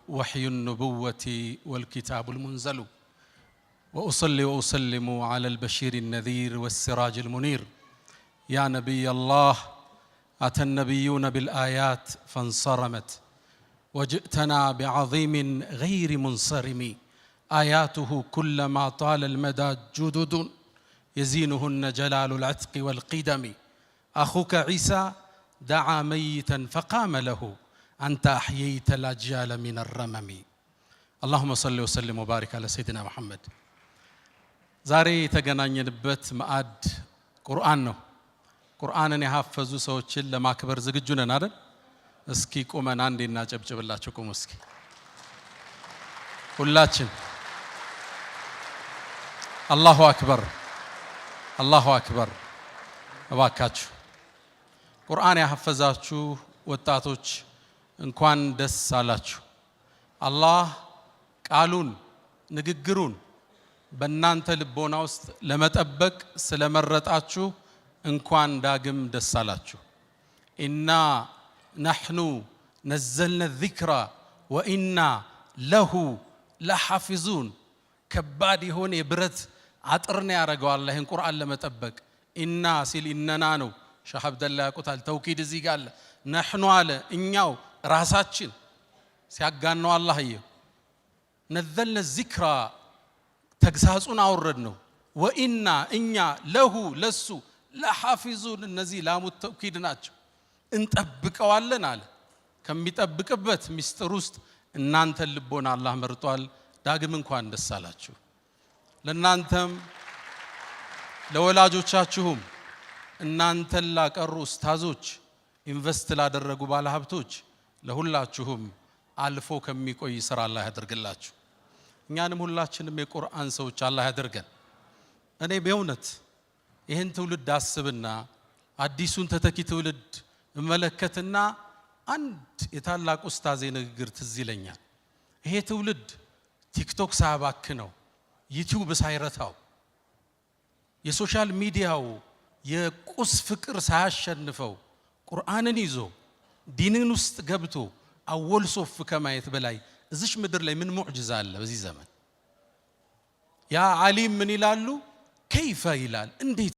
وحي النبوة والكتاب المنزل وأصلي وأسلم على البشير النذير والسراج المنير يا نبي الله أتى النبيون بالآيات فانصرمت وجئتنا بعظيم غير منصرم آياته كلما طال المدى جدد يزينهن جلال العتق والقدم أخوك عيسى دعا ميتا فقام له أنت أحييت الأجيال من الرمم اللهم صل وسلم وبارك على سيدنا محمد ዛሬ የተገናኘንበት ማዕድ ቁርአን ነው። ቁርአንን ያሐፈዙ ሰዎችን ለማክበር ዝግጁ ነን አይደል? እስኪ ቆመን አንዴ እናጨብጭብላችሁ። ቆሙ እስኪ ሁላችን። አላሁ አክበር አላሁ አክበር። እባካችሁ ቁርአን ያሐፈዛችሁ ወጣቶች እንኳን ደስ አላችሁ። አላህ ቃሉን ንግግሩን በእናንተ ልቦና ውስጥ ለመጠበቅ ስለመረጣችሁ እንኳን ዳግም ደስ አላችሁ። ኢና ነሕኑ ነዘልና الذክራ ወኢና ለሁ ለሐፊዙን። ከባድ የሆነ የብረት አጥርን ያደረገው አላህ ይህን ቁርአን ለመጠበቅ። ኢና ሲል ኢነና ነው። ሸህ አብደላ ያቁታል። ተውኪድ እዚህ ጋር አለ። ነሕኑ አለ እኛው ራሳችን ሲያጋነው አላህ ይሄ ነዘልና الذክራ ተግሳጹን አወረድ ነው። ወኢና እኛ ለሁ ለሱ ለሐፊዙን። እነዚህ ላሙት ተውኪድ ናቸው። እንጠብቀዋለን አለ። ከሚጠብቅበት ሚስጥር ውስጥ እናንተን ልቦና አላህ መርጧል። ዳግም እንኳን ደስ አላችሁ። ለእናንተም ለወላጆቻችሁም እናንተን ላቀሩ ኡስታዞች ኢንቨስት ላደረጉ ባለሀብቶች ለሁላችሁም አልፎ ከሚቆይ ስራ አላህ ያደርግላችሁ። እኛንም ሁላችንም የቁርአን ሰዎች አላህ ያደርገን። እኔ በእውነት ይህን ትውልድ አስብና አዲሱን ተተኪ ትውልድ እመለከትና አንድ የታላቅ ኡስታዝ ንግግር ትዝ ይለኛል። ይሄ ትውልድ ቲክቶክ ሳያባክነው፣ ዩቲዩብ ሳይረታው፣ የሶሻል ሚዲያው የቁስ ፍቅር ሳያሸንፈው ቁርአንን ይዞ ዲንን ውስጥ ገብቶ አወል ሶፍ ከማየት በላይ እዚሽ ምድር ላይ ምን ሙዕጅዛ አለ? በዚህ ዘመን ያ ዓሊም ምን ይላሉ? ከይፈ ይላል እንዴት